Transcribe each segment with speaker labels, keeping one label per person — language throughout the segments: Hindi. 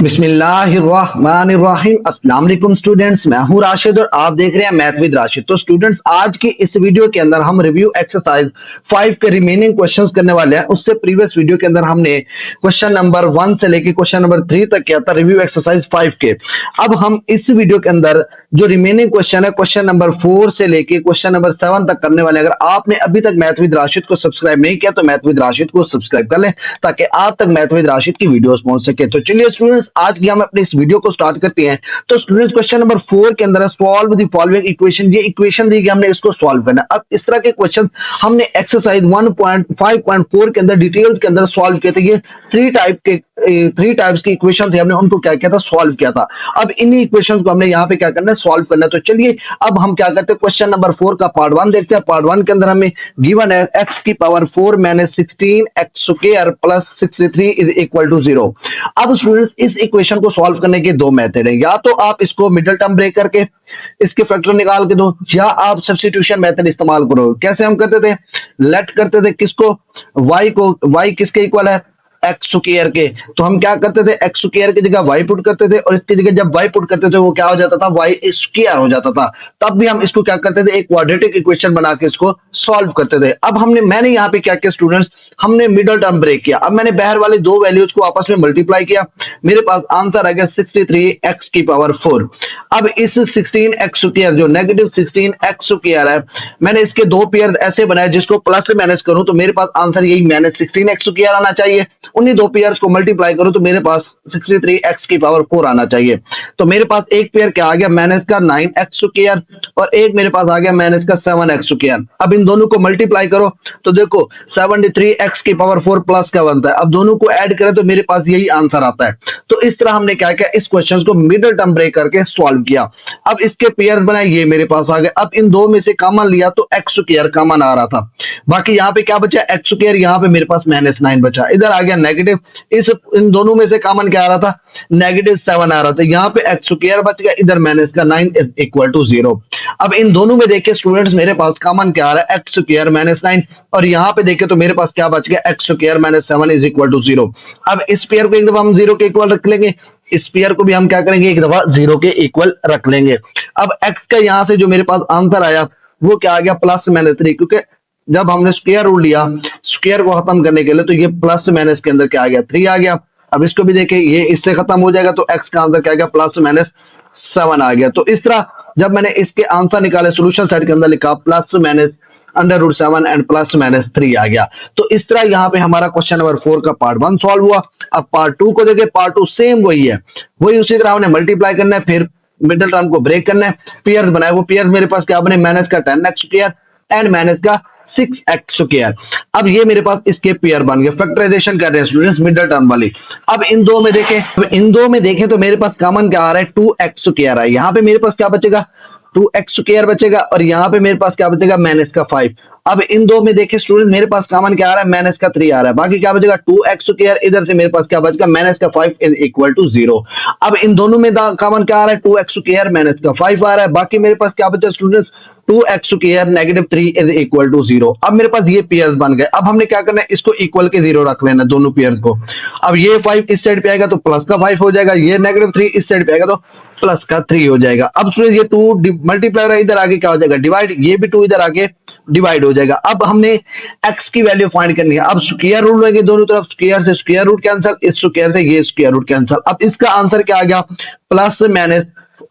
Speaker 1: बिस्मिल्लाहिर्रहमानिर्रहीम। अस्सलाम वालेकुम स्टूडेंट्स, मैं हूं राशिद और आप देख रहे हैं मैथ विद राशिद। तो स्टूडेंट्स, आज की इस वीडियो के अंदर हम रिव्यू एक्सरसाइज 5 के रिमेनिंग क्वेश्चंस करने वाले हैं। उससे प्रीवियस वीडियो के अंदर हमने क्वेश्चन नंबर 1 से लेके क्वेश्चन नंबर 3 तक किया था रिव्यू एक्सरसाइज 5 के। अब हम इस वीडियो के अंदर जो रिमेनिंग क्वेश्चन है क्वेश्चन नंबर 4 से लेके क्वेश्चन नंबर 7 तक करने वाले हैं। अगर आपने अभी तक मैथ विद राशिद को सब्सक्राइब नहीं किया तो मैथ विद राशिद को सब्सक्राइब कर लें ताकि आप तक मैथ विद राशिद की वीडियोस पहुंच सके। तो चलिए स्टूडेंट्स, आज की हम अपने इस वीडियो को स्टार्ट करते हैं। तो स्टूडेंट्स, क्वेश्चन नंबर 4 के अंदर सॉल्व द फॉलोइंग इक्वेशन। ये इक्वेशन दी गई, हमने इसको सॉल्व करना है। अब इस तरह के क्वेश्चन हमने एक्सरसाइज 1.5.4 के अंदर डिटेल के अंदर सॉल्व किए थे। ये थ्री टाइप्स की इक्वेशन थे, हमने उनको क्या किया था, सॉल्व किया था। अब इन्हीं इक्वेशन को हमने यहाँ पे क्या करना है, सॉल्व करना है। तो चलिए अब हम क्या करते हैं, क्वेश्चन नंबर 4 का पार्ट 1 देखते हैं। पार्ट 1 के अंदर हमें गिवन है x की power 4 minus 16 x square plus 63 is equal to 0। अब स्टूडेंट्स, इस इक्वेशन को सॉल्व करने के दो मेथड है। या तो आप इसको मिडिल टर्म ब्रेक करके इसके फैक्टर निकाल के दो, या आप सब्स्टिट्यूशन मेथड इस्तेमाल करो। कैसे हम करते थे, लेट करते थे किसको, y किसके इक्वल है, एक्स स्क्वायर के। तो हम क्या करते थे, एक्स स्क्वायर की जगह वाई पुट करते थे और इसकी जगह जब वाई पुट करते थे वो क्या हो जाता था, वाई स्क्वायर हो जाता था। तब भी हम इसको क्या करते थे, एक क्वाड्रेटिक इक्वेशन बना के इसको सॉल्व करते थे। अब मैंने यहाँ पे क्या किया स्टूडेंट्स, हमने मिडिल टर्म ब्रेक किया। अब मैंने बाहर वाले दो वैल्यूज को आपस में मल्टीप्लाई किया, मेरे पास आंसर आ गया 63x की पावर 4। अब इस 16x स्क्वायर जो नेगेटिव 16x स्क्वायर है, मैंने इसके दो पेयर ऐसे बनाए जिसको प्लस में माइनस करूं तो मेरे पास आंसर यही माइनस 16x स्क्वायर आना चाहिए। उन्हीं दो पेयर्स को मल्टीप्लाई करो तो मेरे पास 63x की पावर 4 आना चाहिए। तो मेरे पास एक पेयर क्या आ गया, माइनस का 9x स्क्वायर, और एक मेरे पास आ गया माइनस का 7x स्क्वायर। अब इन दोनों को मल्टीप्लाई करो तो देखो 73x की पावर 4 प्लस का बनता है। अब दोनों को ऐड करें तो मेरे पास यही आंसर आता है। तो इस तरह हमने क्या किया, इस क्वेश्चन को मिडिल टर्म ब्रेक करके सॉल्व किया। अब इसके पेयर बनाए, ये मेरे पास आ गए। अब इन दो में से कॉमन लिया तो x स्क्वायर कॉमन आ रहा था, बाकी यहाँ पे क्या बचा, x स्क्वायर, यहाँ पे मेरे पास -9 बचा। इधर आ गया नेगेटिव, इन दोनों में से कॉमन क्या आ रहा था, -7 आ रहा था। यहाँ पे x स्क्वायर बच गया, इधर -9 इक्वल टू 0। अब इन दोनों में देखिए स्टूडेंट्स, मेरे पास कॉमन क्या आ रहा है, x स्क्वायर -9, और यहाँ पे देखे तो मेरे पास क्या बच गया, x square -7 is equal to 0। अब इस पेयर को एक दफा हम 0 के इक्वल रख लेंगे, इस पेयर को भी हम क्या करेंगे, एक दफा 0 के इक्वल रख लेंगे। अब x का यहाँ से जो मेरे पास आंसर आया वो क्या आ गया, +-3, क्योंकि जब हमने स्क्वायर रूट लिया स्क्वायर को खत्म करने के लिए तो ये प्लस माइनस के अंदर क्या आ गया, 3 आ गया। अब इसको भी देखें, ये इससे खत्म हो जाएगा तो x का आंसर क्या आ गया, +-7 आ गया। तो इस तरह जब मैंने इसके आंसर निकाले, सोल्यूशन साइड के अंदर लिखा +-√7 एंड +-3 आ गया। तो इस तरह यहाँ पे हमारा क्वेश्चन नंबर 4 का पार्ट 1 सॉल्व हुआ। अब पार्ट 2 को देखें, पार्ट 2 सेम वही है, वही उसी तरह हमने मल्टीप्लाई करना है, फिर मिडिल टर्म को ब्रेक करना है, पेयर बनाए। वो पेयर मेरे पास क्या बने, माइनस का 10x स्क्वायर एंड माइनस का 6x स्क्वायर। अब ये मेरे पास इसके पेयर बन गए। फैक्टराइजेशन कर रहे हैं स्टूडेंट्स मिडिल टर्म वाली। अब इन दो में देखें तो मेरे पास कॉमन क्या आ रहा है, 2x स्क्वायर है। यहाँ पे मेरे पास क्या बचेगा, 2x स्क्वायर बचेगा, और यहाँ पे मेरे पास क्या बचेगा, -5। अब इन दो में देखिए स्टूडेंट, मेरे पास कॉमन क्या आ रहा है, -3 आ रहा है, बाकी क्या बचेगा 2x स्क्वायर, इधर से मेरे पास क्या बचेगा, -5 इज इक्वल टू 0। अब इन दोनों में कॉमन क्या आ रहा है, 2x स्क्वायर -5 आ रहा है, बाकी मेरे पास क्या बचा students, 2x square -3 is equal to 0। अब मेरे पास ये पेयर्स बन गए। अब हमने क्या करना है, इसको इक्वल के 0 रख लेना दोनों पेयर को। अब ये 5 इस साइड पे आएगा तो प्लस का 5 हो जाएगा, ये -3 इस साइड पे आएगा तो प्लस का 3 हो जाएगा। अब ये 2 मल्टीप्लाई इधर आगे क्या हो जाएगा, डिवाइड, ये भी 2 इधर आगे डिवाइड हो जाएगा। अब हमने x की वैल्यू फाइंड करनी है। अब स्क्वायर रूट लेंगे दोनों तरफ, स्क्वायर से स्क्वायर रूट कैंसिल, इस स्क्वायर से ये स्क्वायर रूट कैंसिल। अब इसका आंसर क्या आ गया,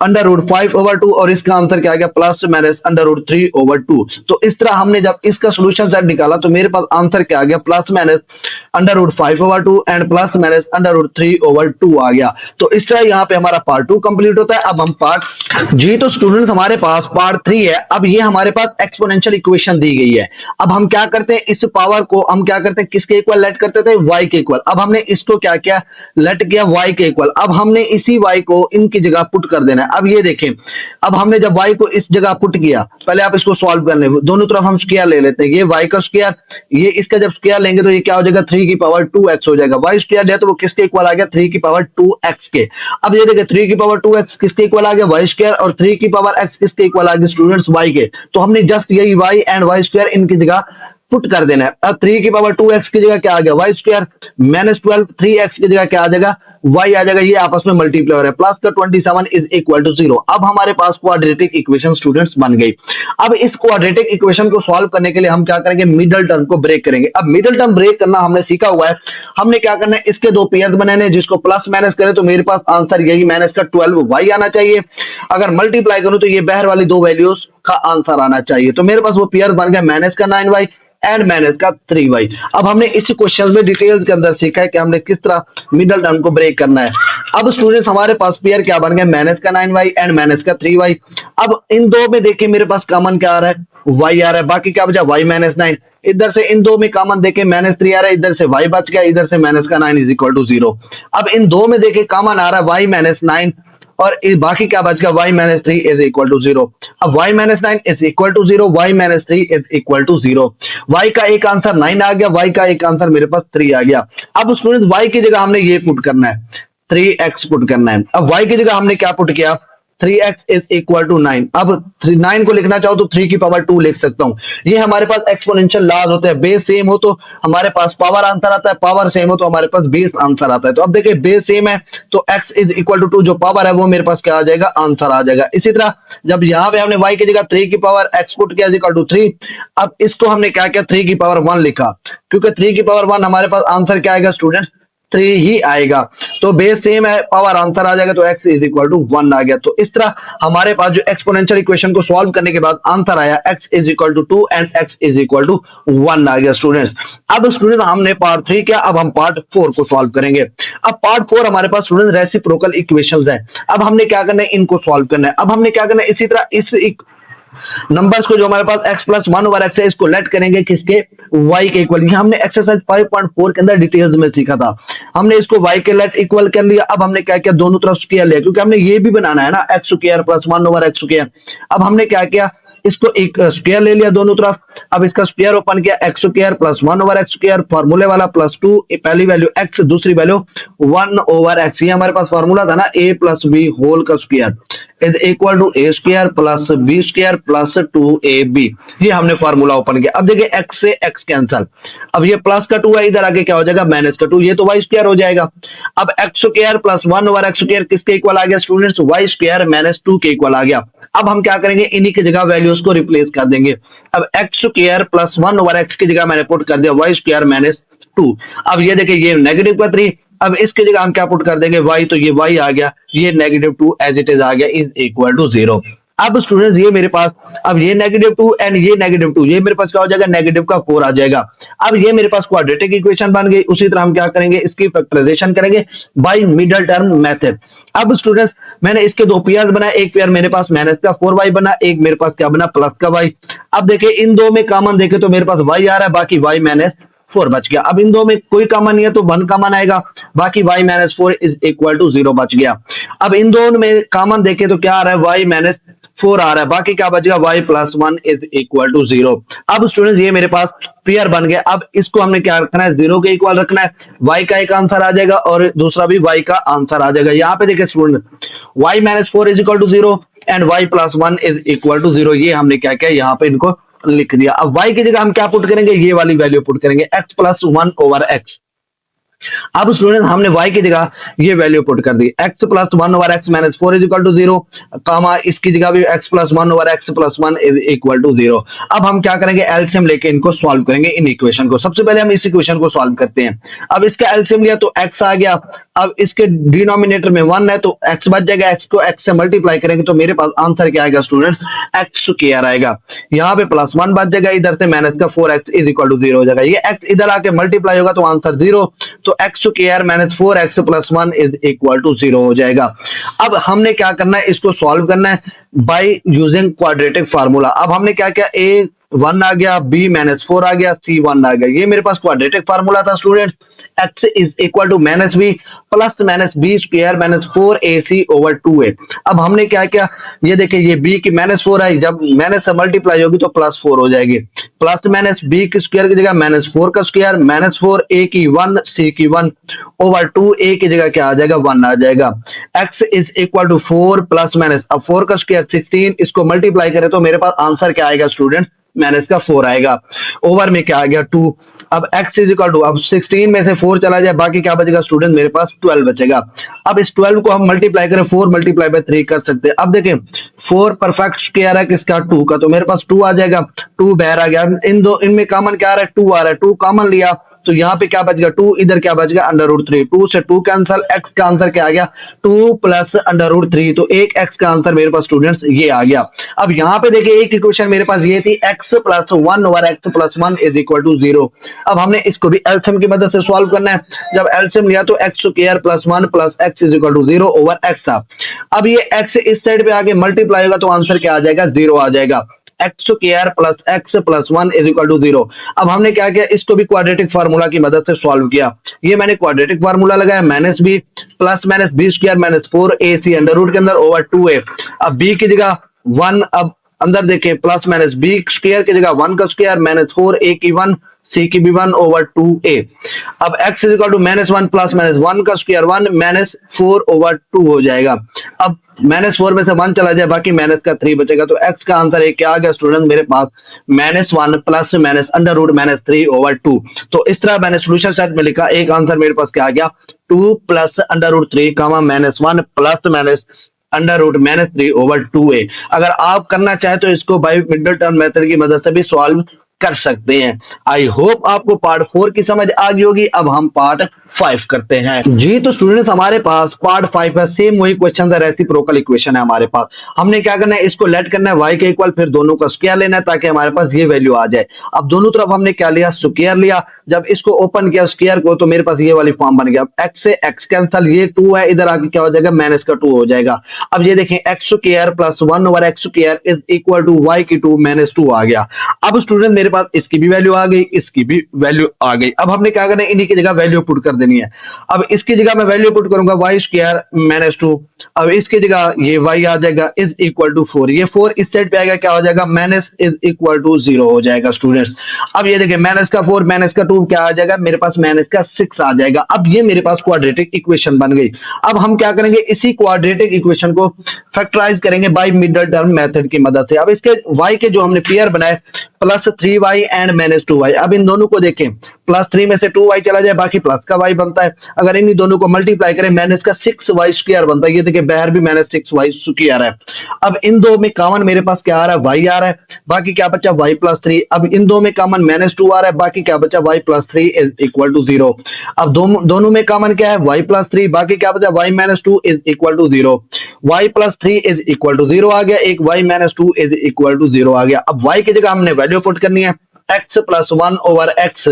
Speaker 1: +-√5/2, और इसका आंसर क्या आ गया, +-√3/2। तो इस तरह हमने जब इसका सोल्यूशन सेट निकाला तो मेरे पास आंसर क्या आ गया, +-√5/2 एंड +-√3/2 आ गया। तो इस तरह यहाँ पे हमारा पार्ट 2 कंप्लीट होता है। अब हम तो स्टूडेंट हमारे पास पार्ट 3 है। अब ये हमारे पास एक्सपोनेंशियल इक्वेशन दी गई है। अब हम क्या करते हैं, इस पावर को हम क्या करते हैं, किसके इक्वल लेट करते थे, y के इक्वल। अब हमने इसको क्या किया, लेट किया y के इक्वल। अब हमने इसी y को इनकी जगह पुट कर देना है। अब ये देखें, अब हमने जब y को इस जगह पुट किया, पहले आप इसको सॉल्व कर ले, दोनों तरफ हम स्क्वायर ले लेते हैं, ये y का स्क्वायर, ये इसका जब स्क्वायर लेंगे तो ये क्या हो जाएगा, 3 की पावर 2x हो जाएगा। y स्क्वायर लिया तो वो किसके इक्वल आ गया, 3 की पावर 2x के। अब ये देखिए 3 की पावर 2x किसके इक्वल आ गया, y स्क्वायर, और 3 की पावर x किसके इक्वल आ गया स्टूडेंट्स, y के। तो हमने जस्ट यही y एंड y स्क्वायर इनकी जगह पुट कर देना है। अब 3 की पावर 2x की जगह क्या आ गया, y स्क्वायर, -12 3x की जगह क्या आ जाएगा, y आ जाएगा, ये आपस में मल्टीप्लाई हो रहा है, प्लस का 27 इज इक्वल टू 0। अब हमारे पास क्वाड्रेटिक इक्वेशन स्टूडेंट्स बन गई। अब इस क्वाड्रेटिक इक्वेशन को सॉल्व करने के लिए हम क्या करेंगे, मिडिल टर्म को ब्रेक करेंगे। अब मिडिल टर्म ब्रेक करना हमने सीखा हुआ है, हमने क्या करना है, इसके दो पेयर बनाने, जिसको प्लस माइनस करें तो मेरे पास आंसर यही माइनस का 12y आना चाहिए। अगर मल्टीप्लाई करूं तो ये बाहर वाली दो वैल्यूज का आंसर आना चाहिए। तो मेरे पास वो पेयर बन गया माइनस का 9y एंड माइनस का 3y। अब हमने इस क्वेश्चन में डिटेल के अंदर सीखा है कि हमने किस तरह मिडिल टर्म को ब्रेक करना है। अब स्टूडेंट्स हमारे पास पेयर क्या बन गया, माइनस का 9y एंड माइनस का 3y। अब इन दो में देखिए मेरे पास कॉमन क्या आ रहा है, y आ रहा है, बाकी क्या बचा y माइनस 9। इधर से इन दो में कॉमन देखे माइनस 3 आ रहा है, इधर से y बच गया, इधर से माइनस का 9 इज इक्वल टू 0। अब इन दो में देखे कॉमन आ रहा है y माइनस 9 और बाकी क्या बच गया, y minus 3 is equal to 0। अब y minus 9 is equal to 0, y minus 3 is equal to 0। y का एक आंसर 9 आ गया, y का एक आंसर मेरे पास 3 आ गया। अब स्टूडेंट y की जगह हमने ये पुट करना है, 3x पुट करना है। अब y की जगह हमने क्या पुट किया, 3x इज इक्वल टू 9। अब 9 को लिखना चाहो तो 3 की पावर 2 लिख सकता हूं। ये हमारे पास एक्सपोनेंशियल लॉज होते हैं, बेस सेम हो तो हमारे पास पावर आंसर आता है, पावर सेम हो तो हमारे पास बेस आंसर आता है। तो अब देखिए बेस सेम है तो x इज इक्वल टू 2, जो पावर है वो मेरे पास क्या आ जाएगा, आंसर आ जाएगा। इसी तरह जब यहां पे हमने y की जगह 3 की पावर x पुट किया इक्वल टू 3, अब इसको हमने क्या किया, 3 की पावर 1 लिखा, क्योंकि 3 की पावर 1 हमारे पास आंसर क्या आएगा स्टूडेंट, 3 ही आएगा। तो बेस सेम है, पावर आंसर आ जाएगा, तो x इज इक्वल टू 1 आ गया। तो इस तरह हमारे पास जो एक्सपोनेंशियल इक्वेशन को सॉल्व करने के बाद आंसर आया x is equal to 2 and x is equal to 1 आ गया स्टूडेंट्स। अब स्टूडेंट हमने पार्ट 3 किया, अब हम पार्ट 4 को सॉल्व करेंगे। अब पार्ट 4 हमारे पास स्टूडेंट रेसिप्रोकल इक्वेशंस है। अब हमने क्या करना है, इनको सॉल्व करना है। अब हमने क्या करना है, इसी तरह इस नंबर्स को जो हमारे पास x प्लस 1 ओवर x है, इसको लेट करेंगे किसके, y के इक्वल। ये हमने एक्सरसाइज 5.4 के अंदर डिटेल्स में सीखा था। हमने इसको y के लेस इक्वल कर लिया। अब हमने क्या किया, दोनों तरफ स्क्वायर लिया, क्योंकि हमने ये भी बनाना है ना, x square plus 1 over x square. अब हमने क्या किया, इसको एक स्क्वायर ले लिया दोनों तरफ। अब इसका स्क्वायर ओपन किया, x square plus 1 over x square, फॉर्मूले वाला प्लस 2, पहली वैल्यू x, दूसरी वैल्यू 1 ओवर x। ये हमारे पास फॉर्मूला था ना, a प्लस बी होल का square is equal to a square plus b square plus 2ab। ये हमने फॉर्मूला ओपन किया। अब देखिए x से x कैंसल, अब ये प्लस का 2 है, इधर आगे क्या हो जाएगा, माइनस का 2, ये तो y स्क्वायर हो जाएगा। अब x square plus 1 over x square किसके इक्वल आ गया स्टूडेंट्स, y स्क्वायर माइनस 2 के इक्वल आ गया। अब हम क्या करेंगे, इन्हीं की जगह वैल्यूज को रिप्लेस कर देंगे। अब x square plus 1 over x की जगह मैंने पुट कर दिया y स्क्वायर माइनस 2। अब ये देखिए ये नेगेटिव का 3, अब इसकी जगह हम क्या पुट कर देंगे, y, तो ये y आ गया, ये नेगेटिव 2 एज इट इज आ गया, इज इक्वल टू 0। अब स्टूडेंट्स ये मेरे पास, अब ये नेगेटिव 2 एंड ये नेगेटिव 2, ये मेरे पास क्या हो जाएगा, नेगेटिव का 4 आ जाएगा। अब ये मेरे पास क्वाड्रेटिक इक्वेशन बन गई। उसी तरह हम क्या करेंगे, इसकी फैक्टराइजेशन करेंगे बाय मिडिल टर्म मेथड। अब स्टूडेंट्स मैंने इसके दो पेयर बनाए, एक पेयर मेरे पास माइनस का 4y बना, एक मेरे पास क्या बना, प्लस का y। अब देखिए इन दो में कॉमन देखे तो मेरे पास y आ रहा है, बाकी y माइनस 4 बच गया। अब इन दो में कोई कॉमन नहीं है तो 1 कॉमन आएगा, बाकी y minus 4 is equal to 0 बच गया। अब इन दोनों में कॉमन देखे तो क्या आ रहा है, y माइनस 4 आ रहा है, बाकी क्या बचेगा, y plus 1 is equal to 0। अब स्टूडेंट्स ये मेरे पास पेयर बन गया। अब इसको हमने क्या रखना है, 0 के इक्वल रखना है, y का एक आंसर आ जाएगा और दूसरा भी y का आंसर आ जाएगा। यहाँ पे देखिए student y minus 4 is equal to 0 and y plus 1 is equal to 0। ये हमने क्या किया, यहाँ पे इनको लिख दिया। अब y की जगह हम क्या पुट करेंगे, ये वाली वैल्यू पुट करेंगे, x प्लस 1 ओवर x। अब स्टूडेंट हमने y की जगह ये वैल्यू पुट कर दी, x plus 1 over x minus 4 is equal to 0, comma इसकी जगह भी x plus 1 over x plus 1 is equal to 0। अब हम क्या करेंगे, एलसीएम लेके इनको सॉल्व करेंगे इन इक्वेशन को। सबसे पहले हम इस इक्वेशन को सॉल्व करते हैं। अब इसका एलसीएम लिया तो x आ गया, अब इसके डिनोमिनेटर में 1 है तो x बच जाएगा, x को x से मल्टीप्लाई करेंगे तो मेरे पास आंसर क्या आएगा स्टूडेंट, x स्क्वायर आएगा। यहाँ पे प्लस 1 बच जाएगा, इधर से माइनस का 4x इज इक्वल टू 0 हो जाएगा। ये x इधर आके मल्टीप्लाई होगा तो आंसर 0, तो x square minus 4x plus 1 is equal to 0 हो जाएगा। अब हमने क्या करना है, इसको सॉल्व करना है बाय यूजिंग क्वाड्रेटिक फार्मूला। अब हमने क्या किया, a 1 आ गया, b माइनस 4 आ गया, c 1 आ गया। ये मेरे पास क्वाड्रेटिक फार्मूला था students, x is equal to minus b plus minus b square minus 4ac over 2a। अब हमने क्या किया, ये देखिए ये b की माइनस 4 आई, जब माइनस से मल्टीप्लाई होगी तो प्लस 4 हो जाएगी। प्लस माइनस b की स्क्वायर की जगह माइनस 4 का स्क्वायर, माइनस 4 a की 1 c की 1 ओवर 2a की जगह क्या आ जाएगा, 1 आ जाएगा। x is equal to 4 plus minus, अब 4 का स्क्वायर 16, इसको मल्टीप्लाई करें तो मेरे पास आंसर क्या आएगा स्टूडेंट, माइनस का 4 आएगा। ओवर में क्या आ गया 2, अब x इज इक्वल टू, अब 16 में से 4 चला जाए, बाकी क्या बचेगा स्टूडेंट, मेरे पास 12 बचेगा। अब इस 12 को हम मल्टीप्लाई करें, 4 मल्टीप्लाई बाय 3 कर सकते हैं। अब देखें 4 परफेक्ट स्क्वायर है किसका, 2 का, तो मेरे पास 2 आ जाएगा, 2 बाहर आ गया। इनमें कॉमन क्या आ रहा है, 2 आ रहा है, 2 कॉमन लिया तो यहाँ पे क्या बच गया 2, इधर क्या बच गया √3, 2 से 2 कैंसिल, x का आंसर क्या आ गया 2 प्लस √3, तो एक x का आंसर मेरे पास स्टूडेंट्स ये आ गया। अब यहाँ पे देखिए एक इक्वेशन मेरे पास ये थी, x plus 1 over x plus 1 is equal to 0। अब हमने इसको भी एलसीएम की मदद से सॉल्व करना है। जब एलसीएम लिया तो x square plus 1 plus x is equal to 0 over x था। अब ये x इस साइड पे आके मल्टीप्लाई होगा तो आंसर क्या आ जाएगा, 0 आ जाएगा। X square plus x plus 1 is equal to 0। अब हमने क्या किया, इसको भी क्वाड्रेटिक फार्मूला की मदद से सॉल्व किया। ये मैंने क्वाड्रेटिक फार्मूला लगाया, minus b plus minus b square minus 4ac under root के अंदर ओवर 2a। अब b की जगह 1, अब अंदर देखें प्लस माइनस बी स्क्वायर की जगह 1 का स्क्वायर माइनस 4a की 1 c की भी 1 ओवर 2a। अब x is equal to -1 plus minus 1 का स्क्वायर 1 माइनस 4 ओवर 2 हो जाएगा। अब -4 में से 1 चला जाए, बाकी माइनस का 3 बचेगा, तो x का आंसर एक क्या आ गया स्टूडेंट मेरे पास, -1 plus minus under root minus 3 over 2। तो इस तरह मैंने सोल्यूशन सेट में लिखा, एक आंसर मेरे पास क्या आ गया 2 plus under root 3 comma -1 plus minus under root minus 3 over 2a। अगर आप करना चाहे तो इसको बाय मिडिल टर्म मेथड की मदद से भी सॉल्व कर सकते हैं। आई होप आपको पार्ट 4 की समझ आ गई होगी। अब हम पार्ट 5 करते हैं। जी तो स्टूडेंट्स हमारे पास पार्ट 5 है, सेम वही क्वेश्चन है, रेसिप्रोकल इक्वेशन है हमारे पास। हमने क्या करना है, इसको लेट करना है y के इक्वल, फिर दोनों का स्क्वायर लेना है ताकि हमारे पास ये वैल्यू आ जाए। अब दोनों तरफ हमने क्या लिया, स्क्वायर लिया। जब इसको ओपन किया स्क्वायर को तो मेरे पास ये वाली फॉर्म बन गया। x से x कैंसिल, ये 2 है, इधर आके क्या हो जाएगा माइनस का 2 हो जाएगा। अब ये देखें x square plus 1 over x square is equal to y की 2 माइनस 2 आ गया। अब स्टूडेंट मेरे पास इसकी भी वैल्यू आ गई, इसकी भी वैल्यू आ गई। अब हमने क्या करना है, इन्हीं की जगह वैल्यू पुट कर देनी है। अब इसकी जगह मैं वैल्यू पुट करूंगा y स्क्वायर माइनस 2, अब इसकी जगह ये y आ जाएगा इज इक्वल टू 4, ये 4 इस साइड पे आएगा, क्या हो जाएगा माइनस इज इक्वल टू 0 हो जाएगा स्टूडेंट्स। अब ये देखिए माइनस का 4 माइनस का 2 क्या आ जाएगा, मेरे पास माइनस का 6 आ जाएगा। अब ये मेरे पास क्वाड्रेटिक इक्वेशन बन गई। अब हम क्या करेंगे, इसी क्वाड्रेटिक इक्वेशन को फैक्टराइज करेंगे बाय मिडिल टर्म मेथड की मदद से। अब इसके y के जो हमने पेयर बनाए plus 3y and minus 2y, अब इन दोनों को देखें, प्लस 3 में से 2y चला जाए, बाकी प्लस का y बनता है। अगर इन दोनों को मल्टीप्लाई करें माइनस का 6y स्क्वायर बनता है। ये देखिए बाहर भी माइनस 6y स्क्वायर है। अब इन दो में कॉमन मेरे पास क्या आ रहा है, y आ रहा है, बाकी क्या बचा y प्लस 3। अब इन दो में कॉमन माइनस 2 आ रहा है, बाकी क्या बचा y plus 3 is equal to 0। अब दोनों में कॉमन क्या है, y प्लस 3, बाकी क्या बचा y minus 2 is equal to 0। y plus 3 is equal to 0 आ गया, एक y minus 2 is equal to 0 आ गया। अब y की जगह हमने वैल्यू पुट करनी है, x प्लस 1 ओवर x,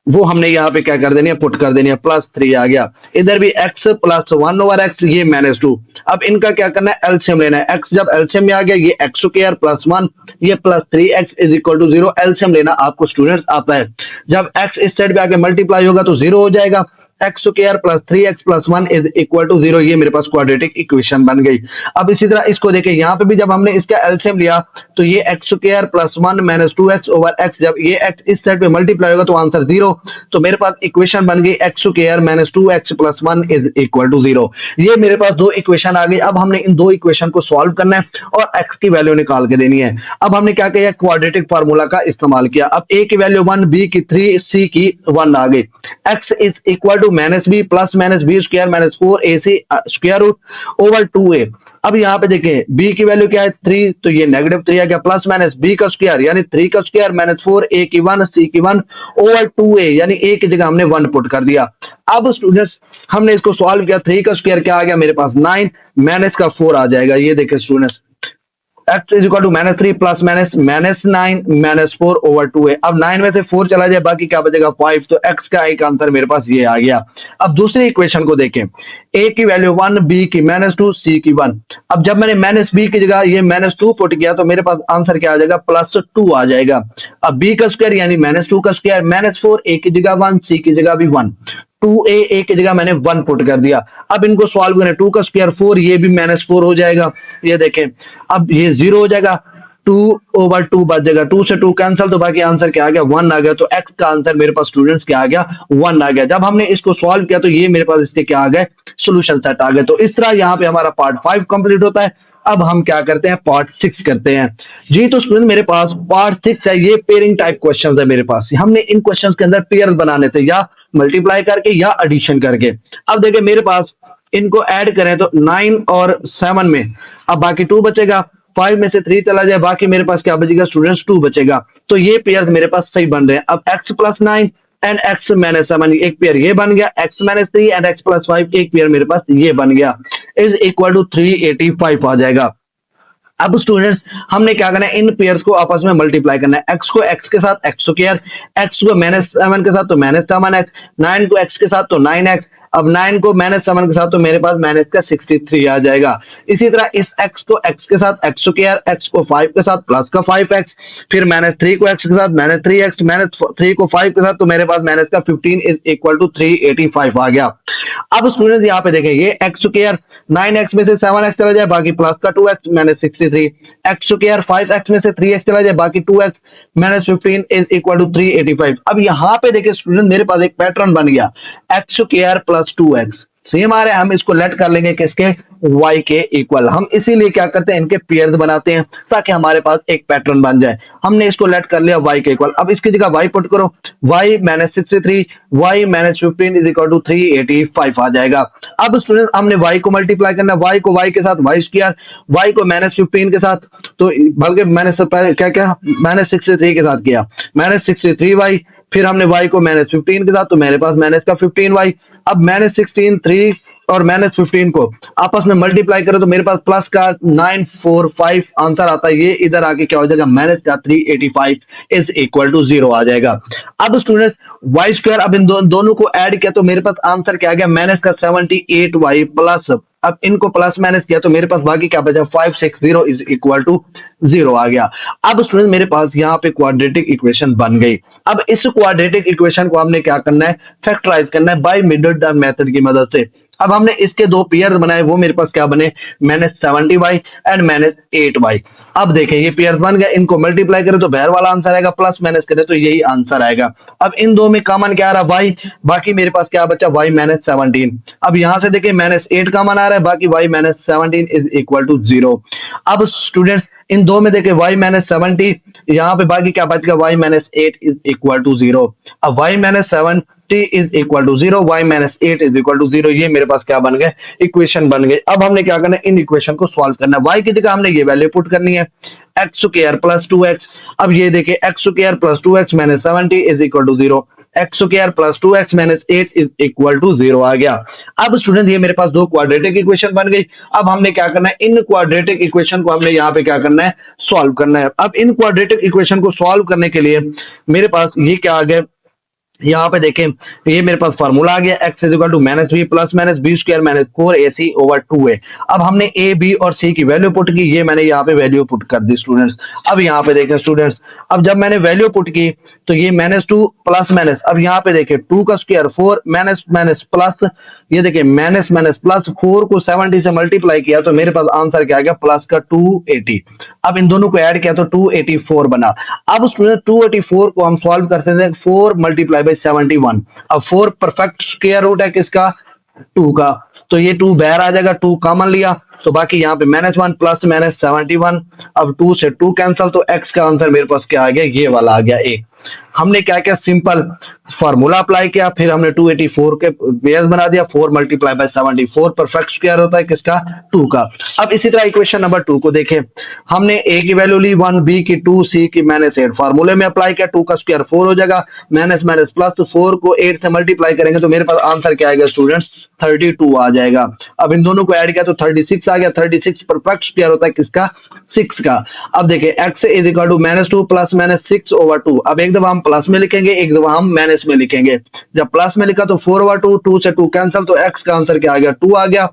Speaker 1: वो हमने यहाँ पे क्या कर देनी है, पुट कर देनी है, प्लस 3 आ गया। इधर भी x प्लस 1 ओवर x, ये माइनस 2। अब इनका क्या करना है, एलसीएम लेना है। x जब एलसीएम में आ गया, ये x स्क्वायर प्लस 1, ये plus 3x is equal to 0। LCM लेना आपको स्टूडेंट्स आता है। जब x इस साइड पे आके मल्टीप्लाई होगा तो 0 हो जाएगा। x square plus 3x plus 1 is equal to 0, ये मेरे पास क्वाड्रेटिक इक्वेशन बन गई। अब इसी तरह इसको देखें, यहाँ पे भी जब हमने इसका एलसीएम लिया तो ये x square plus 1 minus 2x over x, जब ये x इस साइड पे मल्टीप्लाई होगा तो आंसर 0। तो मेरे पास इक्वेशन बन गई x square minus 2x plus 1 is equal to 0। ये मेरे पास दो इक्वेशन आ गई। अब हमने इन दो इक्वेशन को सॉल्व करना है और x की वैल्यू निकाल के देनी है। अब हमने क्या किया, क्वाड्रेटिक फार्मूला का इस्तेमाल किया। अब a की वैल्यू 1, b की 3, c की 1 आ गई। x is equal to minus b plus minus b square minus 4ac square root over 2a। अब यहाँ पे देखें b की वैल्यू क्या है 3, तो ये नेगेटिव 3 आ गया, प्लस माइनस b का स्क्वायर यानी 3 का स्क्वायर माइनस 4a की 1 c की 1 ओवर 2a, यानी a की जगह हमने 1 पुट कर दिया। अब स्टूडेंट्स हमने इसको सॉल्व किया, 3 का स्क्वायर क्या आ गया मेरे पास 9, माइनस का 4 आ जाएगा। ये देखें students, x is equal to -3 plus minus -9 minus 4 over 2 है। अब 9 में से 4 चला जाए, बाकी क्या बचेगा 5, तो x का एक आंसर मेरे पास ये आ गया। अब दूसरी इक्वेशन को देखें, a की वैल्यू 1, b की -2, c की 1। अब जब मैंने माइनस b की जगह ये -2 पुट किया तो मेरे पास आंसर क्या आ जाएगा, +2 आ जाएगा। अब b का स्क्वायर यानी -2 का स्क्वायर -4, a की जगह 1, c की जगह भी 1, 2a की जगह मैंने 1 पुट कर दिया। अब इनको सॉल्व करें, 2 का स्क्वायर 4, ये भी -4 हो जाएगा। ये देखें अब ये 0 हो जाएगा, 2 ओवर 2 बच जाएगा, 2 से 2 कैंसिल, तो बाकी आंसर क्या आ गया 1 आ गया। तो x का आंसर मेरे पास स्टूडेंट्स क्या आ गया 1 आ गया। जब हमने इसको सॉल्व किया तो ये मेरे पास इसके क्या आ गए, सोल्यूशन सेट आ गए। तो इस तरह यहाँ पे हमारा पार्ट 5 कंप्लीट होता है। अब हम क्या करते हैं, पार्ट 6 करते हैं जी। तो स्टूडेंट मेरे पास पार्ट 6 है, ये पेयरिंग टाइप क्वेश्चन है मेरे पास। हमने इन क्वेश्चन के अंदर पेयर बनाने थे, या मल्टीप्लाई करके या एडिशन करके। अब देखिए मेरे पास इनको ऐड करें तो 9 और 7 में अब बाकी 2 बचेगा, 5 में से 3 चला जाए, बाकी मेरे पास क्या बचेगा स्टूडेंट्स, 2 बचेगा। तो ये पेयर मेरे पास सही बन रहे हैं। अब x plus 9 and x minus 7 एक पेयर ये बन गया, x minus 3 and x plus 5 एक पेयर मेरे पास ये बन गया, इज इक्वल टू 385 आ जाएगा। अब स्टूडेंट्स हमने क्या करना है, इन पेयर्स को आपस में मल्टीप्लाई करना है। x को x के साथ x स्क्वायर, x को माइनस 7 के साथ तो माइनस 7x, 9 को x के साथ तो 9x, अब 9 को माइनस 7 के साथ तो मेरे पास माइनस का 63 आ जाएगा। इसी तरह इस x को x के साथ x स्क्वायर, x को 5 के साथ प्लस का 5x, फिर माइनस 3 को x के साथ माइनस 3x, माइनस 3 को 5 के साथ तो मेरे पास माइनस का 15 इज इक्वल टू 385 आ गया। अब स्टूडेंट्स यहाँ पे देखें, ये x स्क्वायर 9x में से 7x चला जाए, बाकी प्लस का 2x minus 63, x square 5x में से 3x चला जाए, बाकी 2x minus 15 is equal to 385। अब यहाँ पे देखिए स्टूडेंट मेरे पास एक पैटर्न बन गया, x square plus 2x same आ रहे हैं, हम इसको लेट कर लेंगे किसके, y के इक्वल। हम इसीलिए क्या करते हैं, इनके पेयर्स बनाते हैं ताकि हमारे पास एक पैटर्न बन जाए। हमने इसको लेट कर लिया y के इक्वल। अब इसकी जगह y पुट करो, y minus 63, y minus 15 is equal to 385 आ जाएगा। अब स्टूडेंट हमने y को मल्टीप्लाई करना, y को y के साथ y स्क्वायर, y को माइनस 15 के साथ, तो बल्कि मैंने क्या क्या माइनस 63 के साथ किया, माइनस 63y, फिर हमने y को माइनस 15 के साथ तो मेरे पास माइनस का 15y। अब माइनस 16 3 और माइनस 15 को आपस में मल्टीप्लाई करो तो मेरे पास प्लस का 945 आंसर आता है। ये इधर आके क्या हो जाएगा, माइनस का 385 इज इक्वल टू 0 आ जाएगा। अब स्टूडेंट्स y स्क्वायर, अब इन दोनों को ऐड किया तो मेरे पास आंसर क्या आ गया, माइनस का 78y प्लस, अब इनको प्लस माइनस किया तो मेरे पास बाकी क्या बचा, 560 इज इक्वल टू 0 आ गया। अब स्टूडेंट मेरे पास यहाँ पे क्वाड्रेटिक इक्वेशन बन गई। अब इस क्वाड्रेटिक इक्वेशन को हमने क्या करना है, फैक्टराइज करना है बाय मिडल टर्म मेथड की मदद से। अब हमने इसके दो पेयर बनाए, वो मेरे पास क्या बने, minus 70y and minus 8y। अब देखें ये पेयर बन गया, इनको मल्टीप्लाई करें तो बाहर वाला आंसर आएगा, प्लस माइनस करें तो यही आंसर आएगा। अब इन दो में कॉमन क्या आ रहा है, y, बाकी मेरे पास क्या बचा, y माइनस 17। अब यहां से देखिए माइनस 8 कॉमन आ रहा है, बाकी y minus 17 is equal to 0। अब स्टूडेंट इन दो में देखे y माइनस 70, यहाँ पे बाकी क्या बच गया, y minus 8 is equal to 0। अब y minus 70 is equal to 0, y minus 8 is equal to 0। ये मेरे पास क्या बन गए, इक्वेशन बन गई। अब हमने क्या करना है, इन इक्वेशन को सॉल्व करना है। y की जगह हमने ये वैल्यू पुट करनी है, एक्स स्क्वायर प्लस 2x। अब ये देखिए x square plus 2x minus 70 is equal to 0, x square plus 2x minus 8 is equal to 0 आ गया। अब स्टूडेंट ये मेरे पास दो क्वाड्रेटिक इक्वेशन बन गई। अब हमने क्या करना है, इन क्वाड्रेटिक इक्वेशन को हमने यहाँ पे क्या करना है, सॉल्व करना है। अब इन क्वाड्रेटिक इक्वेशन को सॉल्व करने के लिए मेरे पास ये क्या आ गया, यहाँ पे देखें ये मेरे पास फार्मूला आ गया, x is equal to minus b plus minus b square minus 4ac over 2a। अब हमने a b और c की वैल्यू पुट की, ये मैंने यहाँ पे वैल्यू पुट कर दी स्टूडेंट्स। अब यहाँ पे देखें स्टूडेंट्स, अब जब मैंने वैल्यू पुट की तो ये माइनस 2 प्लस माइनस, अब यहाँ पे देखें 2 का स्क्वायर 4 माइनस माइनस प्लस, ये देखिए माइनस माइनस प्लस, 4 को 70 से मल्टीप्लाई किया तो मेरे पास आंसर क्या आ गया, प्लस का 280। अब इन दोनों को ऐड किया तो 284 बना। अब स्टूडेंट 284 को हम सॉल्व करते थे, 4 मल्टीप्लाई बाय 71। अब 4 परफेक्ट स्क्वायर रूट है किसका, 2 का, तो ये 2 बाहर आ जाएगा, 2 कॉमन लिया तो बाकी यहाँ पे -1 प्लस माइनस 71। अब 2 से 2 कैंसिल तो x का आंसर मेरे पास क्या आ गया, ये वाला आ गया a। हमने क्या किया, सिंपल फार्मूला अप्लाई किया, फिर हमने 284 के बेस बना दिया, 4 मल्टीप्लाई बाय 74 परफेक्ट स्क्वायर होता है किसका, 2 का। अब इसी तरह इक्वेशन नंबर 2 को देखें, हमने a की वैल्यू ली 1, b की 2, c की -8, फार्मूले में अप्लाई किया, 2 का स्क्वायर 4 हो जाएगा, माइनस माइनस प्लस, तो 4 को 8 से मल्टीप्लाई करेंगे तो मेरे पास आंसर क्या आएगा स्टूडेंट्स, 32 आ जाएगा। अब इन दोनों को ऐड किया तो 36 आ गया, 36 परफेक्ट स्क्वायर होता है किसका, 6 का। अब देखिए x is equal to -2 plus minus 6 over 2। अब एक दफा हम प्लस में लिखेंगे, एक दफा हम माइनस में लिखेंगे। जब प्लस में लिखा तो 4 ओवर 2, 2 से 2 कैंसिल तो x का आंसर क्या आ गया, 2 आ गया।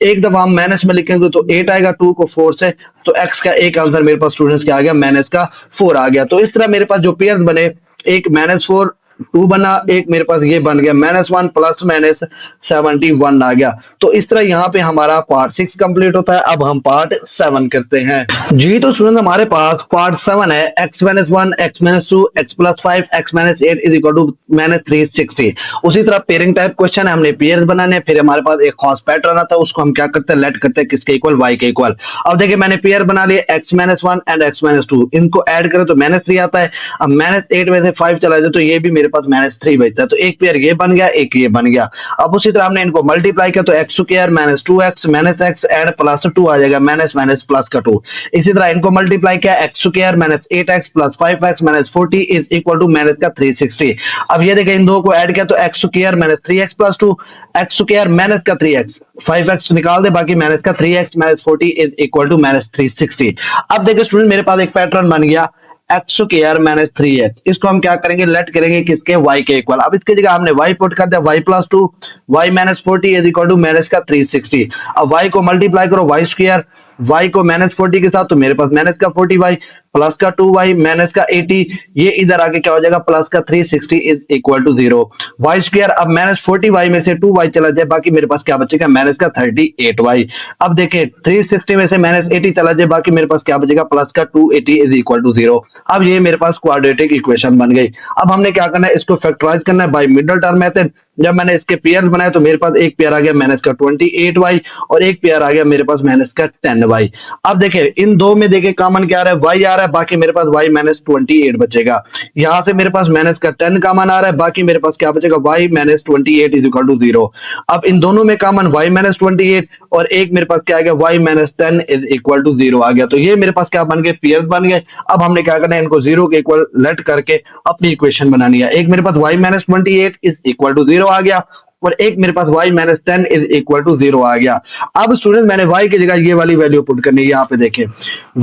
Speaker 1: एक दफा हम माइनस में लिखेंगे तो 8 आएगा, 2 को 4 से, तो x का एक आंसर मेरे पास स्टूडेंट्स क्या आ गया, माइनस का 4 आ गया। तो इस तरह मेरे पास जो पेयर बने, एक -4 2 बना, एक मेरे पास ये बन गया -1 प्लस -71 आ गया। तो इस तरह यहाँ पे हमारा पार्ट 6 कंप्लीट होता है। अब हम पार्ट 7 करते हैं जी। तो स्टूडेंट हमारे पास पार्ट 7 है x-1 x-2 x+5 x-8 is equal to -360। उसी तरह पेयरिंग टाइप क्वेश्चन है, हमने पेयर्स बनाने, फिर हमारे पास एक खास पैटर्न आता है, उसको हम क्या करते हैं, लेट करते हैं किसके इक्वल, y के इक्वल। अब देखिए मैंने पेयर बना लिए x-1 एंड x-2, इनको ऐड करें तो -3 आता है। अब -8 में से 5 चला जाए तो ये भी मेरे पास -3 बचता है। तो एक पेयर ये बन गया, एक ये बन गया। अब उसी तरह हमने इनको मल्टीप्लाई किया तो x² -2x -x एंड +2 आ जाएगा, माइनस माइनस प्लस का 2। इसी तरह इनको मल्टीप्लाई किया x² -8x + 5x -40 is equal to minus का 360। अब ये देखिए इन दो को ऐड किया तो x² -3x + 2 x² माइनस का 3x 5x निकाल दे, बाकी माइनस का 3x -40 इज इक्वल टू -360। अब देखिए स्टूडेंट मेरे पास एक पैटर्न बन गया x² -3x, इसको हम क्या करेंगे, लेट करेंगे किसके, y के इक्वल। अब इसकी जगह हमने y पुट कर दिया, y + 2 y -40 is equal to minus का 360। अब y को मल्टीप्लाई करो y², y को -40 के साथ तो मेरे पास माइनस का 40y प्लस का 2y माइनस का 80, ये इधर आके क्या हो जाएगा, प्लस का 360 इज इक्वल टू 0। y², अब -40y में से 2y चला जाए, बाकी मेरे पास क्या बचेगा, माइनस का 38y। अब देखिए 360 में से -80 चला जाए, बाकी मेरे पास क्या बचेगा, प्लस का 280 इज इक्वल टू 0। अब ये मेरे पास क्वाड्रेटिक इक्वेशन बन गई। अब हमने क्या करना है, इसको फैक्टराइज करना है बाय मिडल टर्म मेथड। जब मैंने इसके पेयर बनाए तो मेरे पास एक पेयर आ गया माइनस का 28y और एक पेयर आ गया मेरे पास माइनस का 10y। अब देखिए इन दो में देखिए कॉमन क्या आ रहा है, y आ रहा है, बाकी मेरे पास y -28 बचेगा। यहां से मेरे पास माइनस का 10 कॉमन आ रहा है, बाकी मेरे पास क्या बचेगा, y -28 इज इक्वल टू 0। अब इन दोनों में कॉमन y -28 और एक मेरे पास क्या आ गया, y -10 इज इक्वल टू 0 आ गया। तो ये मेरे पास क्या बन गए, पेयर्स बन गए। अब हमने क्या करना है, इनको 0 के इक्वल लेट करके अपनी इक्वेशन बनानी है। एक मेरे पास y -28 इज इक्वल टू 0 आ गया और एक मेरे पास y -10 इज इक्वल टू 0 आ गया। अब स्टूडेंट मैंने y की जगह ये वाली वैल्यू पुट करनी है, यहाँ पे देखें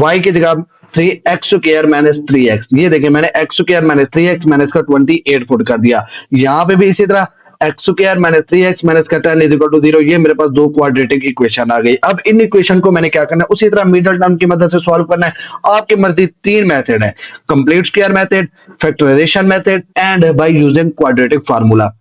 Speaker 1: y की जगह 3x² -3x, ये देखिए मैंने x² -3x माइनस का 28 पुट कर दिया। यहाँ पे भी इसी तरह x² -3x माइनस का 10 इज इक्वल टू 0। ये मेरे पास दो क्वाड्रेटिक इक्वेशन आ गई। अब इन इक्वेशन को मैंने क्या करना है, उसी तरह मिडल टर्म की मदद से सॉल्व करना है। आपकी मर्जी, 3 मेथड है, complete square method, factorization method and by using quadratic formula.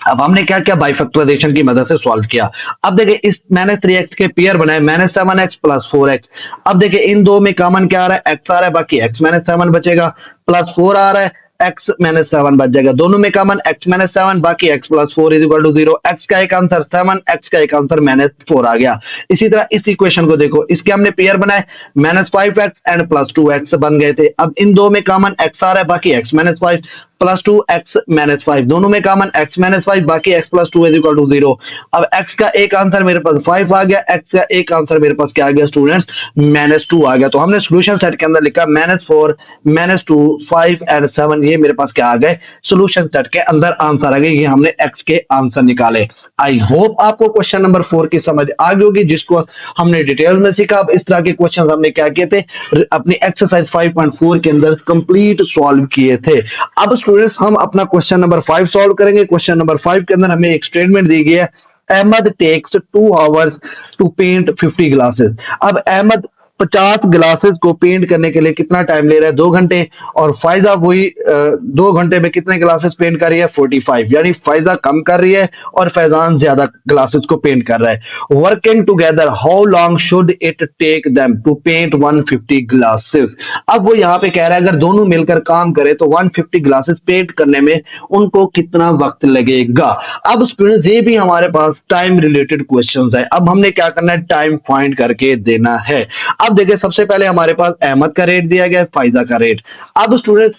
Speaker 1: अब हमने क्या किया, बाय फैक्टराइजेशन की मदद से सॉल्व किया। अब देखिए इस -3x के पेयर बनाए -7x + 4x। अब देखिए इन दो में कॉमन क्या आ रहा है, x आ रहा है, बाकी x -7 बचेगा, प्लस 4 आ रहा है, x -7 बच जाएगा। दोनों में कॉमन x -7 बाकी x + 4 is equal to 0। x का एक आंसर 7, x का एक आंसर -4 आ गया। इसी तरह इस इक्वेशन को देखो, इसके हमने पेयर बनाए -5x एंड +2x बन गए थे। अब इन दो में कॉमन x आ रहा है, बाकी x -5 प्लस 2x -5, दोनों में कॉमन x -5 बाकी x + 2 इज इक्वल टू 0। अब x का एक आंसर मेरे पास 5 आ गया, x का एक आंसर मेरे पास क्या आ गया स्टूडेंट्स, -2 आ गया। तो हमने सॉल्यूशन सेट के अंदर लिखा -4 -2 5 एंड 7, ये मेरे पास क्या आ गए, सॉल्यूशन सेट के अंदर आंसर आ गए। ये हमने x के आंसर निकाले। आई होप आपको क्वेश्चन नंबर 4 की समझ आ गई होगी, जिसको हमने डिटेल में सीखा। अब इस तरह के क्वेश्चन हमने क्या किए थे, अपनी एक्सरसाइज 5.4 के अंदर कंप्लीट सॉल्व किए थे। अब स्टूडेंट्स हम अपना क्वेश्चन नंबर 5 सॉल्व करेंगे। क्वेश्चन नंबर 5 के अंदर हमें एक स्टेटमेंट दी गई है, Ahmed takes 2 hours to paint 50 glasses. अब अहमद 50 ग्लासेस को पेंट करने के लिए कितना टाइम ले रहा है, 2 घंटे। और फायदा वही 2 घंटे में कितने ग्लासेस पेंट कर रही है, 45, यानी फायदा कम कर रही है और फैजान ज्यादा ग्लासेस को पेंट कर रहा है। Working together how long should it take them to paint 150 glasses. अब वो यहाँ पे कह रहा है अगर दोनों मिलकर काम करे तो 150 ग्लासेस पेंट करने में उनको कितना वक्त लगेगा। अब स्टूडेंट्स ये भी हमारे पास टाइम रिलेटेड क्वेश्चंस है। अब हमने क्या करना है, टाइम फाइंड करके देना है। अब देखिए सबसे पहले हमारे पास अहमद का रेट दिया गया, फायदा का रेट। अब स्टूडेंट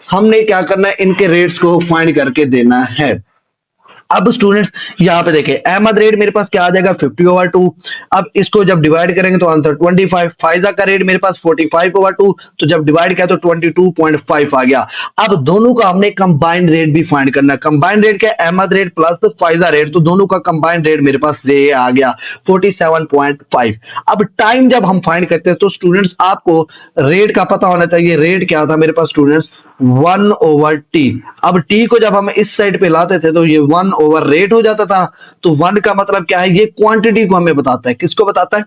Speaker 1: हमने क्या करना है, इनके रेट्स को फाइंड करके देना है। अब स्टूडेंट्स यहाँ पे देखें अहमद रेट मेरे पास क्या आ जाएगा, 50/2। अब इसको जब डिवाइड करेंगे तो आंसर 25। फायदा का रेट मेरे पास 45/2, तो जब डिवाइड किया तो 22.5 आ गया। अब दोनों का हमने कंबाइंड रेट भी फाइंड करना है। कंबाइंड रेट क्या है, अहमद रेट प्लस फायदा रेट, तो दोनों का कंबाइंड रेट मेरे पास ये आ गया 47.5। अब टाइम जब हम फाइंड करते हैं तो स्टूडेंट्स आपको रेट का पता होना चाहिए। रेट क्या था मेरे पास स्टूडेंट्स, 1/t। अब t को जब हम इस साइड पे लाते थे तो ये 1/रेट हो जाता था। तो 1 का मतलब क्या है, ये क्वांटिटी को हमें बताता है। किसको बताता है,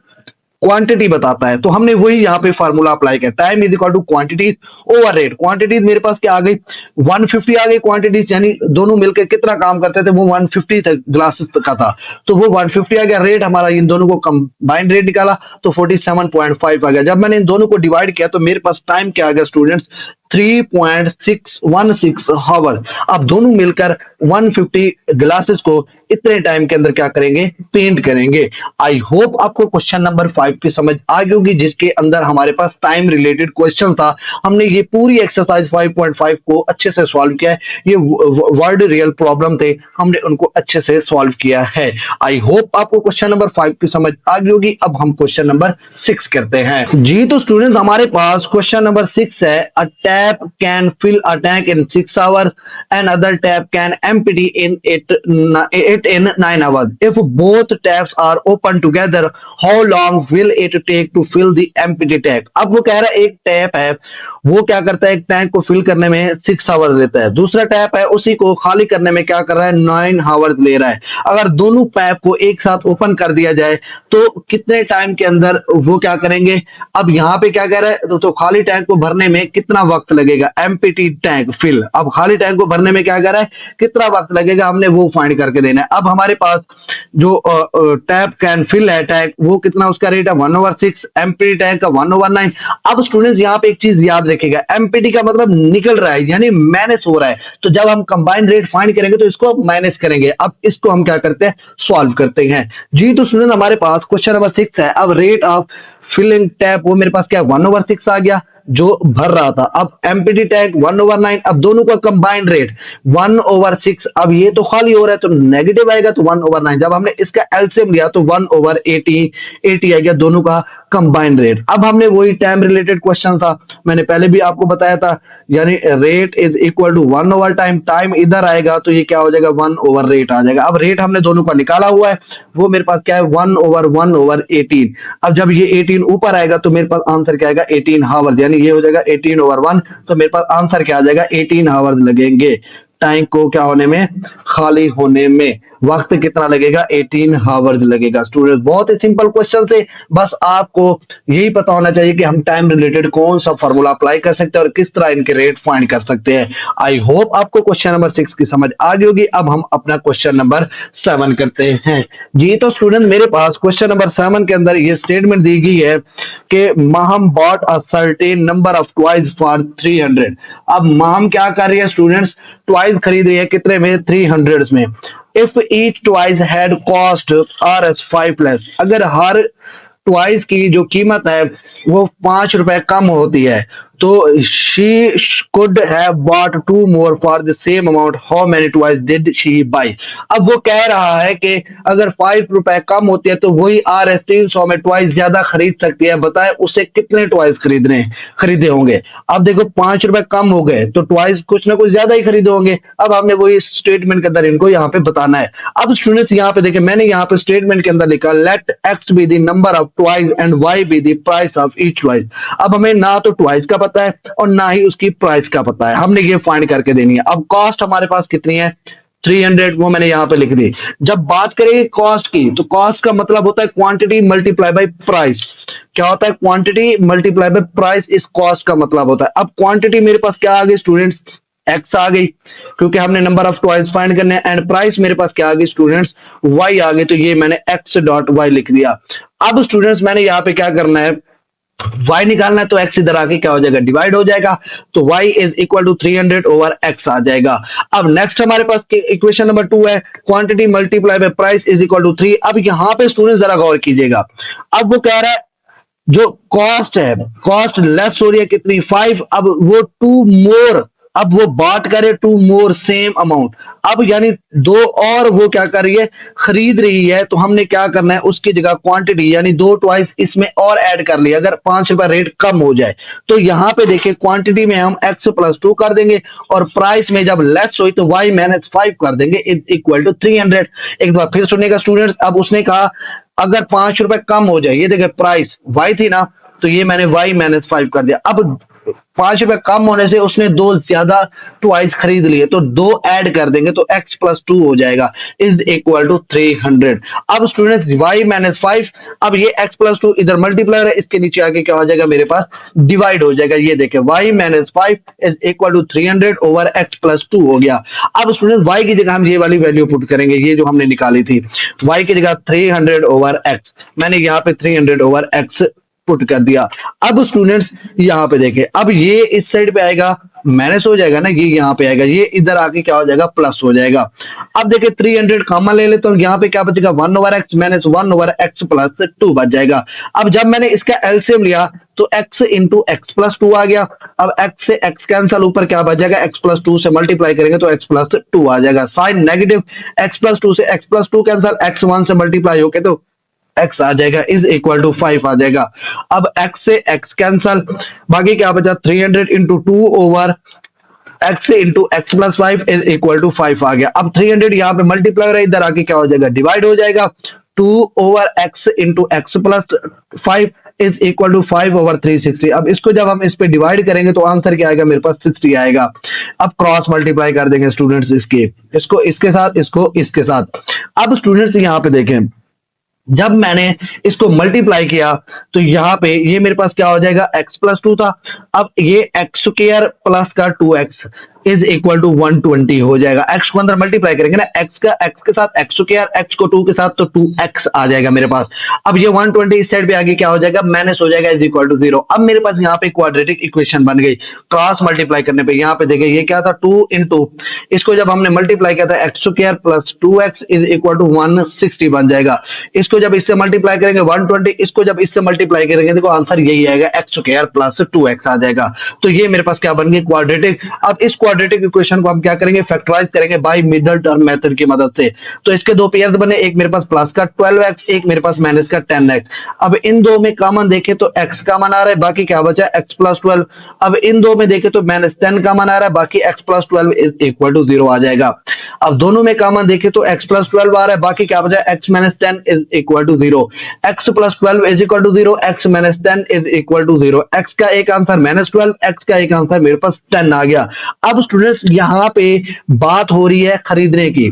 Speaker 1: क्वांटिटी बताता है, तो हमने वही यहाँ पे फार्मूला अप्लाई किया, time is equal to quantity over rate. Quantity मेरे पास क्या आ गई, 150 आ गई क्वांटिटी, यानी दोनों मिलकर कितना काम करते थे, वो 150 ग्लासेस का था, तो वो 150 आ गया। रेट हमारा इन दोनों को कंबाइंड रेट निकाला तो 47.5 आ गया। जब मैंने इन दोनों को डिवाइड किया तो मेरे पास टाइम क्या आ गया स्टूडेंट्स, 3.616 हावर। अब दोनों मिलकर 150 ग्लासेस को इतने टाइम के अंदर क्या करेंगे, पेंट करेंगे। आई होप आपको क्वेश्चन नंबर 5 की समझ आ गई होगी, जिसके अंदर हमारे पास टाइम रिलेटेड क्वेश्चन था। हमने ये पूरी एक्सरसाइज 5.5 को अच्छे से सॉल्व किया है। ये वर्ड रियल प्रॉब्लम थे, हमने उनको अच्छे से सॉल्व किया है। आई होप आपको क्वेश्चन नंबर 5 की समझ आ गई होगी। अब हम क्वेश्चन नंबर 6 करते हैं जी। तो स्टूडेंट्स हमारे पास क्वेश्चन नंबर 6 है, a tap can fill a tank in 6 hours and other tap can empty in it in 9 hours. If both taps are open together, how long will it take to fill the empty tank? अब वो कह रहा है एक टैप है, वो क्या करता है, एक टैंक को फिल करने में 6 आवर लेता है। दूसरा टैप है, उसी को खाली करने में क्या कर रहा है, 9 आवर ले रहा है। अगर दोनों टैप को एक साथ ओपन कर दिया जाए तो कितने टाइम के अंदर वो क्या करेंगे। अब यहाँ पे क्या कह रहा है, तो खाली टैंक को भरने में कितना वक्त लगेगा, एम्प्टी टैंक फिल। अब खाली टैंक को भरने में क्या कह रहा है, कितना वक्त लगेगा, हमने वो फाइंड करके देना है। अब हमारे पास जो टैप कैन फिल है टैंक, वो कितना उसका रेट है 1/6, एम्प्टी टैंक का 1/9। अब स्टूडेंट्स यहाँ पे एक चीज याद रखिएगा, एम्प्टी का मतलब निकल रहा है, यानी माइनस हो रहा है। तो जब हम कंबाइंड रेट फाइंड करेंगे तो इसको माइनस करेंगे। अब इसको हम क्या करते हैं, सॉल्व करते हैं जी। तो स्टूडेंट हमारे पास क्वेश्चन नंबर 6 है, अब रेट ऑफ फिलिंग टैप वो मेरे पास क्या 1/6 आ गया जो भर रहा था। अब एम्प्टी टैंक 1/9, अब दोनों का कंबाइंड रेट 1/6। अब ये तो खाली हो रहा है तो नेगेटिव आएगा, तो 1/9। जब हमने इसका एलसीएम लिया तो 1/80 आ गया दोनों का कंबाइंड रेट। अब हमने वही टाइम रिलेटेड क्वेश्चन था, मैंने पहले भी आपको बताया था, यानी रेट इज इक्वल टू 1/टाइम। टाइम इधर आएगा तो ये क्या हो जाएगा, 1/रेट आ जाएगा। अब रेट हमने दोनों का निकाला हुआ है, वो मेरे पास क्या है 1/1/18। अब जब ये 18 ऊपर आएगा तो मेरे पास आंसर क्या आएगा 18 हावर, यानी ये हो जाएगा 18/1। तो मेरे पास आंसर क्या आ जाएगा 18 हावर लगेंगे टैंक को क्या होने में, खाली होने में। वक्त कितना लगेगा, 18 हावर्स लगेगा। स्टूडेंट्स बहुत ही सिंपल क्वेश्चन थे, बस आपको यही पता होना चाहिए कि हम टाइम रिलेटेड कौन सा फॉर्मूला अप्लाई कर सकते हैं और किस तरह इनके रेट फाइंड कर सकते हैं। आई होप आपको क्वेश्चन नंबर 6 की समझ आ गई होगी। अब हम अपना क्वेश्चन नंबर 7 करते हैं जी। तो स्टूडेंट मेरे पास क्वेश्चन नंबर 7 के अंदर ये स्टेटमेंट दी गई है कि Maham bought a certain number of toys for 300। अब माहम क्या कर रही है स्टूडेंट्स, टॉयज खरीद रही है कितने में, 300 में। If each toys had cost Rs 5+, अगर हर टॉयज की जो कीमत है वो 5 रुपए कम होती है तो she could have bought 2 more for the same amount. How many toys did she buy? अब वो कह रहा है कि अगर 5 रुपए कम होती है तो वही Rs 300 में टॉयज ज्यादा खरीद सकती है। बताए उसे कितने टॉयज खरीदे होंगे। अब देखो 5 रुपए कम हो गए तो टॉयज कुछ ना कुछ ज्यादा ही खरीदे होंगे। अब हमने वही स्टेटमेंट के अंदर इनको यहाँ पे बताना है। अब स्टूडेंट्स यहाँ पे देखें, मैंने यहाँ पे स्टेटमेंट के अंदर लिखा let x be the number of toys and y be the price of each toys. अब हमें ना तो टॉयज का पता है और ना ही उसकी प्राइस का पता है, हमने ये फाइंड करके देनी है। अब कॉस्ट हमारे पास कितनी है 300, वो मैंने यहां पे लिख दी। जब बात करेंगे कॉस्ट की तो कॉस्ट का मतलब होता है क्वांटिटी मल्टीप्लाई बाय प्राइस। क्या होता है, क्वांटिटी मल्टीप्लाई बाय प्राइस, इस कॉस्ट का मतलब होता है। अब क्वांटिटी मेरे पास क्या आ गई स्टूडेंट्स, एक्स आ गई क्योंकि हमने नंबर ऑफ टॉयज फाइंड करने हैं, एंड प्राइस मेरे पास क्या आ गई स्टूडेंट्स वाई आ गई, तो ये मैंने एक्स डॉट वाई लिख दिया। अब स्टूडेंट्स मैंने यहाँ पे क्या करना है, y निकालना है तो x इधर आके क्या हो जाएगा, डिवाइड हो जाएगा, तो y is equal to 300 over x आ जाएगा। अब नेक्स्ट हमारे पास इक्वेशन नंबर 2 है, quantity multiply by price is equal to 3। अब यहां पे स्टूडेंट जरा गौर कीजिएगा, अब वो कह रहा है जो कॉस्ट है, कॉस्ट लेफ्ट हो रही है कितनी 5, अब वो 2 मोर, अब वो बात करे 2 मोर सेम अमाउंट। अब यानी 2 और वो क्या कर रही है, खरीद रही है, तो हमने क्या करना है उसकी जगह क्वांटिटी यानी 2 टॉयज इसमें और ऐड कर लिया। अगर 5 रुपए रेट कम हो जाए तो यहां पे देखिए क्वांटिटी में हम x + 2 कर देंगे और प्राइस में जब लेस हुई तो y - 5 कर देंगे इक्वल टू 300। एक बार फिर सुनिएगा स्टूडेंट, अब उसने कहा अगर 5 रुपए कम हो जाए, ये देखिए प्राइस y थी ना, तो ये मैंने y - 5 कर दिया। अब ₹5 कम होने से उसने 2 ज्यादा ट्वाइस खरीद लिए, तो 2 ऐड कर देंगे तो x + 2 हो जाएगा इज इक्वल टू 300। अब स्टूडेंट्स y - 5, अब ये x + 2 इधर मल्टीप्लायर है, इसके नीचे आगे क्या हो जाएगा मेरे पास डिवाइड हो जाएगा। ये देखें y - 5 is equal to 300 over x + 2 हो गया। अब स्टूडेंट y की जगह हम ये वाली वैल्यू पुट करेंगे, ये जो हमने निकाली थी y की जगह 300 ओवर x, मैंने यहाँ पे 300 ओवर x पुट कर दिया। अब स्टूडेंट्स यहाँ पे देखें, अब ये इस साइड पे आएगा माइनस हो जाएगा ना, ये यहाँ पे आएगा, ये इधर आके क्या हो जाएगा प्लस हो जाएगा। अब देखिए 300 कॉमन ले लेते हैं, यहाँ पे क्या बचेगा 1/x माइनस 1/x + 2 बच जाएगा। अब जब मैंने इसका एलसीएम लिया तो x × x + 2 आ गया। अब x से x कैंसिल, ऊपर क्या बच जाएगा x + 2 से मल्टीप्लाई करेंगे तो x + 2 आ जाएगा। साइन नेगेटिव, x + 2 से x + 2 कैंसिल, x1 से मल्टीप्लाई होके तो x आ जाएगा इज इक्वल टू 5 आ जाएगा। अब x से x कैंसल, बाकी क्या बचा 300 × 2 over x × x + 5 is equal to 5 आ गया। अब 300 यहाँ पे मल्टीप्लाई रहा है, इधर आके क्या हो जाएगा डिवाइड हो जाएगा। 2 over x × x + 5 is equal to 5/360। अब इसको जब हम इस पे डिवाइड करेंगे तो आंसर क्या आएगा मेरे पास 60 आएगा। अब क्रॉस मल्टीप्लाई कर देंगे स्टूडेंट्स, इसको इसके साथ, इसको इसके साथ। अब स्टूडेंट्स यहाँ पे देखें, जब मैंने इसको मल्टीप्लाई किया तो यहाँ पे ये मेरे पास क्या हो जाएगा x + 2 था, अब ये x² + 2x is equal to 120 हो जाएगा। x को अंदर मल्टीप्लाई करेंगे ना, x का x के साथ x², x को 2 के साथ तो 2x आ जाएगा मेरे पास। अब ये 120 इस साइड पे आगे क्या हो जाएगा माइनस हो जाएगा इज इक्वल टू 0। अब मेरे पास यहाँ पे क्वाड्रेटिक इक्वेशन बन गई क्रॉस मल्टीप्लाई करने पे। यहाँ पे देखिए ये क्या था 2 × इसको जब हमने मल्टीप्लाई किया था x² + 2x is equal to 160 बन जाएगा। इसको जब इससे मल्टीप्लाई करेंगे 120, इसको जब इससे मल्टीप्लाई करेंगे देखो आंसर यही आएगा x² + 2x आ जाएगा। तो ये मेरे पास क्या बन गई क्वाड्रेटिक। अब इस क्वाड्रेटिक इक्वेशन को हम क्या करेंगे फैक्टराइज करेंगे बाय मिडल टर्म मेथड की मदद से। तो इसके दो पेयर्स बने, एक मेरे पास प्लस का 12x, एक मेरे पास माइनस का 10x। अब इन दो में कॉमन देखे तो x कॉमन आ रहा है, बाकी क्या बचा x + 12। अब इन दो में देखे तो -10 कॉमन आ रहा है, बाकी x + 12 इज इक्वल टू 0 आ जाएगा। अब दोनों में कॉमन देखे तो x + 12 आ रहा है, बाकी क्या बचा x - 10 is equal to 0। x + 12 is equal to 0, x - 10 is equal to 0। x का एक आंसर -12, x का एक आंसर मेरे पास 10 आ गया। अब स्टूडेंट्स यहां पे बात हो रही है खरीदने की,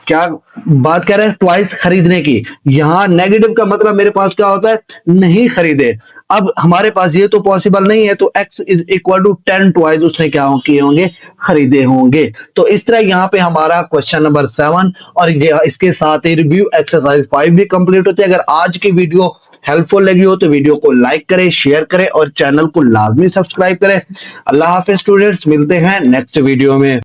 Speaker 1: क्या बात कर रहे हैं ट्वाइस खरीदने की। यहां नेगेटिव का मतलब मेरे पास क्या होता है नहीं खरीदे। अब हमारे पास ये तो पॉसिबल नहीं है, तो x is equal to 10 twice उसने क्या किए होंगे खरीदे होंगे। तो इस तरह यहाँ पे हमारा क्वेश्चन नंबर 7 और इसके साथ ही रिव्यू एक्सरसाइज 5 भी कंप्लीट होते हैं। अगर आज की वीडियो हेल्पफुल लगी हो तो वीडियो को लाइक करें, शेयर करें और चैनल को लाजमी सब्सक्राइब करें। अल्लाह हाफिज स्टूडेंट्स, मिलते हैं नेक्स्ट वीडियो में।